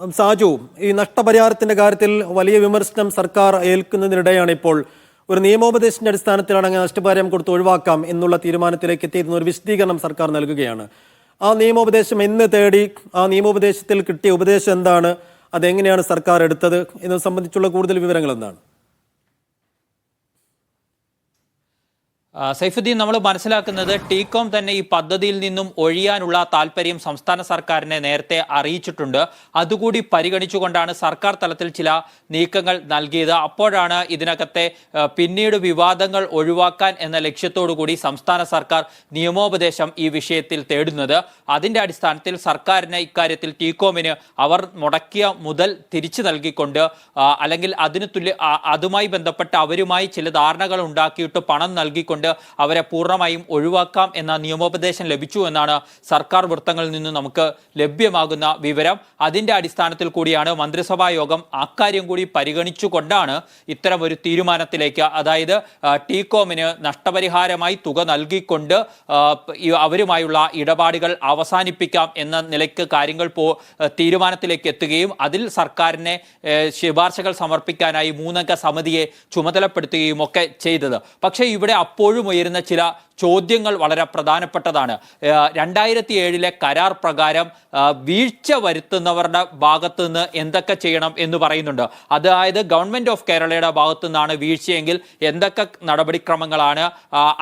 സാജു, ഈ നഷ്ടപരിഹാരത്തിന്റെ കാര്യത്തിൽ വലിയ വിമർശനം സർക്കാർ ഏൽക്കുന്നതിനിടെയാണ് ഇപ്പോൾ ഒരു നിയമോപദേശത്തിന്റെ അടിസ്ഥാനത്തിലാണ് അങ്ങനെ നഷ്ടപരിഹാരം കൊടുത്ത് ഒഴിവാക്കാം എന്നുള്ള തീരുമാനത്തിലേക്ക് എത്തിയിരുന്ന ഒരു വിശദീകരണം സർക്കാർ നൽകുകയാണ്. ആ നിയമോപദേശം എന്ന് തേടി, ആ നിയമോപദേശത്തിൽ കിട്ടിയ ഉപദേശം എന്താണ്, അതെങ്ങനെയാണ് സർക്കാർ എടുത്തത് എന്നത് സംബന്ധിച്ചുള്ള കൂടുതൽ വിവരങ്ങൾ എന്താണ്? സൈഫുദ്ദീൻ, നമ്മൾ മനസ്സിലാക്കുന്നത് ടീകോം തന്നെ ഈ പദ്ധതിയിൽ നിന്നും ഒഴിയാനുള്ള താല്പര്യം സംസ്ഥാന സർക്കാരിനെ നേരത്തെ അറിയിച്ചിട്ടുണ്ട്. അതുകൂടി പരിഗണിച്ചുകൊണ്ടാണ് സർക്കാർ തലത്തിൽ ചില നീക്കങ്ങൾ നൽകിയത്. അപ്പോഴാണ് ഇതിനകത്തെ പിന്നീട് വിവാദങ്ങൾ ഒഴിവാക്കാൻ എന്ന ലക്ഷ്യത്തോടു കൂടി സംസ്ഥാന സർക്കാർ നിയമോപദേശം ഈ വിഷയത്തിൽ തേടുന്നത്. അതിന്റെ അടിസ്ഥാനത്തിൽ സർക്കാരിന് ഇക്കാര്യത്തിൽ ടീകോമിന് അവർ മുടക്കിയ മുതൽ തിരിച്ചു നൽകിക്കൊണ്ട് അല്ലെങ്കിൽ അതുമായി ബന്ധപ്പെട്ട് അവരുമായി ചില ധാരണകൾ ഉണ്ടാക്കിയിട്ട് പണം നൽകിക്കൊണ്ട് അവരെ പൂർണ്ണമായും ഒഴിവാക്കാം എന്ന നിയമോപദേശം ലഭിച്ചു എന്നാണ് സർക്കാർ വൃത്തങ്ങളിൽ നിന്ന് നമുക്ക് ലഭ്യമാകുന്ന വിവരം. അതിന്റെ അടിസ്ഥാനത്തിൽ കൂടിയാണ് മന്ത്രിസഭാ യോഗം അക്കാര്യം കൂടി പരിഗണിച്ചുകൊണ്ടാണ് ഇത്തരം ഒരു തീരുമാനത്തിലേക്ക്, അതായത് ടീകോമിന് നഷ്ടപരിഹാരമായി തുക നൽകിക്കൊണ്ട് അവരുമായുള്ള ഇടപാടുകൾ അവസാനിപ്പിക്കാം എന്ന നിലയ്ക്ക് കാര്യങ്ങൾ തീരുമാനത്തിലേക്ക് എത്തുകയും അതിൽ സർക്കാരിനെ ശുപാർശകൾ സമർപ്പിക്കാനായി 3 അംഗ സമിതിയെ ചുമതലപ്പെടുത്തുകയും ഒക്കെ ചെയ്തത്. പക്ഷേ ഇവിടെ അപ്പോഴും ഉയരുന്ന ചില ചോദ്യങ്ങൾ വളരെ പ്രധാനപ്പെട്ടതാണ്. 2007 കരാർ പ്രകാരം വീഴ്ച വരുത്തുന്നവരുടെ ഭാഗത്തു നിന്ന് എന്തൊക്കെ ചെയ്യണം എന്ന് പറയുന്നുണ്ട്. അതായത് ഗവൺമെന്റ് ഓഫ് കേരളയുടെ ഭാഗത്തു നിന്നാണ് വീഴ്ചയെങ്കിൽ എന്തൊക്കെ നടപടിക്രമങ്ങളാണ്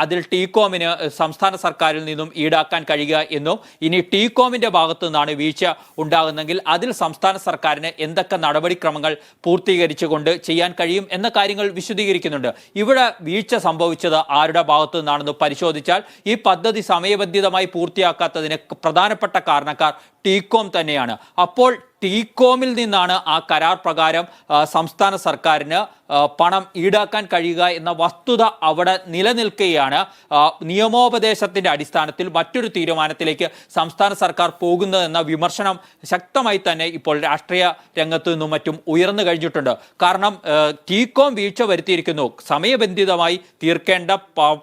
അതിൽ ടീകോമിന് സംസ്ഥാന സർക്കാരിൽ നിന്നും ഈടാക്കാൻ കഴിയുക എന്നും, ഇനി ടീകോമിന്റെ ഭാഗത്തു നിന്നാണ് വീഴ്ച ഉണ്ടാകുന്നെങ്കിൽ അതിൽ സംസ്ഥാന സർക്കാരിന് എന്തൊക്കെ നടപടിക്രമങ്ങൾ പൂർത്തീകരിച്ചുകൊണ്ട് ചെയ്യാൻ കഴിയും എന്ന കാര്യങ്ങൾ വിശദീകരിക്കുന്നുണ്ട്. ഇവിടെ വീഴ്ച സംഭവിച്ചത് ആരുടെ ഭാഗത്തു നിന്നാണെന്ന് പരിശോധിച്ചാൽ ഈ പദ്ധതി സമയബന്ധിതമായി പൂർത്തിയാക്കാത്തതിന് പ്രധാനപ്പെട്ട കാരണക്കാർ ടീകോം തന്നെയാണ്. അപ്പോൾ ടീകോമിൽ നിന്നാണ് ആ കരാർ പ്രകാരം സംസ്ഥാന സർക്കാരിന് പണം ഈടാക്കാൻ കഴിയുക എന്ന വസ്തുത അവിടെ നിലനിൽക്കുകയാണ്. നിയമോപദേശത്തിന്റെ അടിസ്ഥാനത്തിൽ മറ്റൊരു തീരുമാനത്തിലേക്ക് സംസ്ഥാന സർക്കാർ പോകുന്നതെന്ന വിമർശനം ശക്തമായി തന്നെ ഇപ്പോൾ രാഷ്ട്രീയ രംഗത്തു നിന്നും മറ്റും ഉയർന്നു കഴിഞ്ഞിട്ടുണ്ട്. കാരണം ടീകോം വീഴ്ച വരുത്തിയിരിക്കുന്നു. സമയബന്ധിതമായി തീർക്കേണ്ട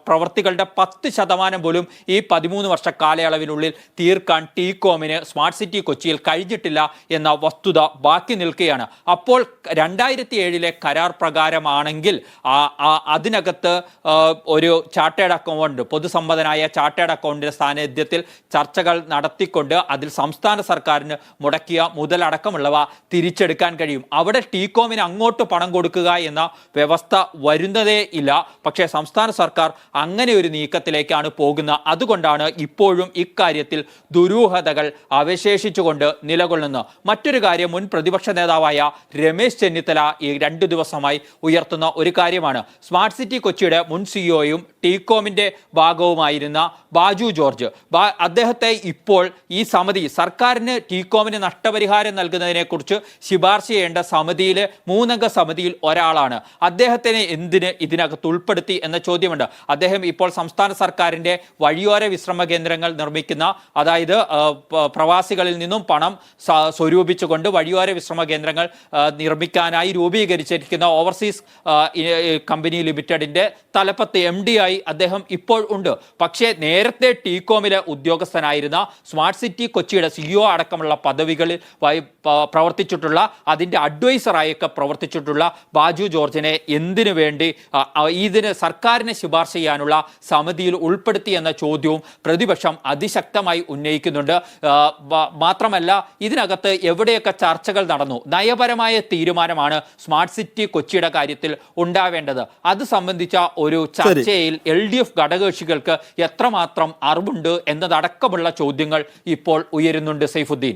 പ്രവൃത്തികളുടെ 10% പോലും ഈ 13 വർഷ കാലയളവിനുള്ളിൽ തീർക്കാൻ ടീകോമിന് സ്മാർട്ട് സിറ്റി കൊച്ചിയിൽ കഴിഞ്ഞിട്ടില്ല എന്ന വസ്തുത ബാക്കി നിൽക്കുകയാണ്. അപ്പോൾ 2007 കരാർ പ്രകാരമാണെങ്കിൽ അതിനകത്ത് ഒരു ചാർട്ടേഡ് അക്കൗണ്ട്, പൊതുസമ്മതനായ ചാർട്ടേഡ് അക്കൗണ്ടിന്റെ സാന്നിധ്യത്തിൽ ചർച്ചകൾ നടത്തിക്കൊണ്ട് അതിൽ സംസ്ഥാന സർക്കാരിന് മുടക്കിയ മുതലടക്കമുള്ളവ തിരിച്ചെടുക്കാൻ കഴിയും. അവിടെ ടീകോമിന് അങ്ങോട്ട് പണം കൊടുക്കുക എന്ന വ്യവസ്ഥ വരുന്നതേ ഇല്ല. പക്ഷേ സംസ്ഥാന സർക്കാർ അങ്ങനെ ഒരു നീക്കത്തിലേക്കാണ് പോകുന്നത്. അതുകൊണ്ടാണ് ഇപ്പോഴും ഇക്കാര്യത്തിൽ ദുരൂഹതകൾ അവശേഷിച്ചുകൊണ്ട് നിലകൊള്ളുന്നത്. മറ്റൊരു കാര്യം, മുൻ പ്രതിപക്ഷ നേതാവായ രമേശ് ചെന്നിത്തല ഈ 2 ദിവസമായി ഉയർത്തുന്ന ഒരു കാര്യമാണ്. സ്മാർട്ട് സിറ്റി കൊച്ചിയുടെ മുൻ സിഇഒയും ടീകോമിന്റെ ഭാഗവുമായിരുന്ന ബാജു ജോർജ്, അദ്ദേഹത്തെ ഇപ്പോൾ ഈ സമിതി, സർക്കാരിന് ടീകോമിന് നഷ്ടപരിഹാരം നൽകുന്നതിനെ കുറിച്ച് ശുപാർശ ചെയ്യേണ്ട സമിതിയിലെ 3 അംഗ സമിതിയിൽ ഒരാളാണ്. അദ്ദേഹത്തിനെ എന്തിന് ഇതിനകത്ത് ഉൾപ്പെടുത്തി എന്ന ചോദ്യമുണ്ട്. അദ്ദേഹം ഇപ്പോൾ സംസ്ഥാന സർക്കാരിന്റെ വഴിയോര വിശ്രമ കേന്ദ്രങ്ങൾ നിർമ്മിക്കുന്ന, അതായത് പ്രവാസികളിൽ നിന്നും പണം സ്വരൂപിച്ചുകൊണ്ട് വഴിയോര വിശ്രമ കേന്ദ്രങ്ങൾ നിർമ്മിക്കാനായി രൂപീകരിച്ചിരിക്കുന്ന ഓവർസീസ് കമ്പനി ലിമിറ്റഡിന്റെ തലപ്പത്ത് MD ആയി അദ്ദേഹം ഇപ്പോൾ ഉണ്ട്. പക്ഷേ നേരത്തെ ടീകോമിലെ ഉദ്യോഗസ്ഥനായിരുന്ന സ്മാർട്ട് സിറ്റി കൊച്ചിയുടെ CEO അടക്കമുള്ള പദവികളിൽ പ്രവർത്തിച്ചിട്ടുള്ള, അതിൻ്റെ അഡ്വൈസറായൊക്കെ പ്രവർത്തിച്ചിട്ടുള്ള ബാജു ജോർജിനെ എന്തിനു വേണ്ടി ഇതിന് സർക്കാരിനെ ശുപാർശ ചെയ്യാനുള്ള സമിതിയിൽ ഉൾപ്പെടുത്തി എന്ന ചോദ്യവും പ്രതിപക്ഷം അതിശക്തമായി ഉന്നയിക്കുന്നുണ്ട്. മാത്രമല്ല, ഇതിനകത്ത് എവിടെയൊക്കെ ചർച്ചകൾ നടന്നു, നയപരമായ തീരുമാനമാണ് സ്മാർട്ട് സിറ്റി കൊച്ചിയുടെ കാര്യത്തിൽ ഉണ്ടാവേണ്ടത്. അത് സംബന്ധിച്ച ഒരു ചർച്ചയിൽ LDF ഘടകകക്ഷികൾക്ക് എത്രമാത്രം അറിവുണ്ട് എന്നതടക്കമുള്ള ചോദ്യങ്ങൾ ഇപ്പോൾ ഉയരുന്നുണ്ട്. സൈഫുദ്ദീൻ.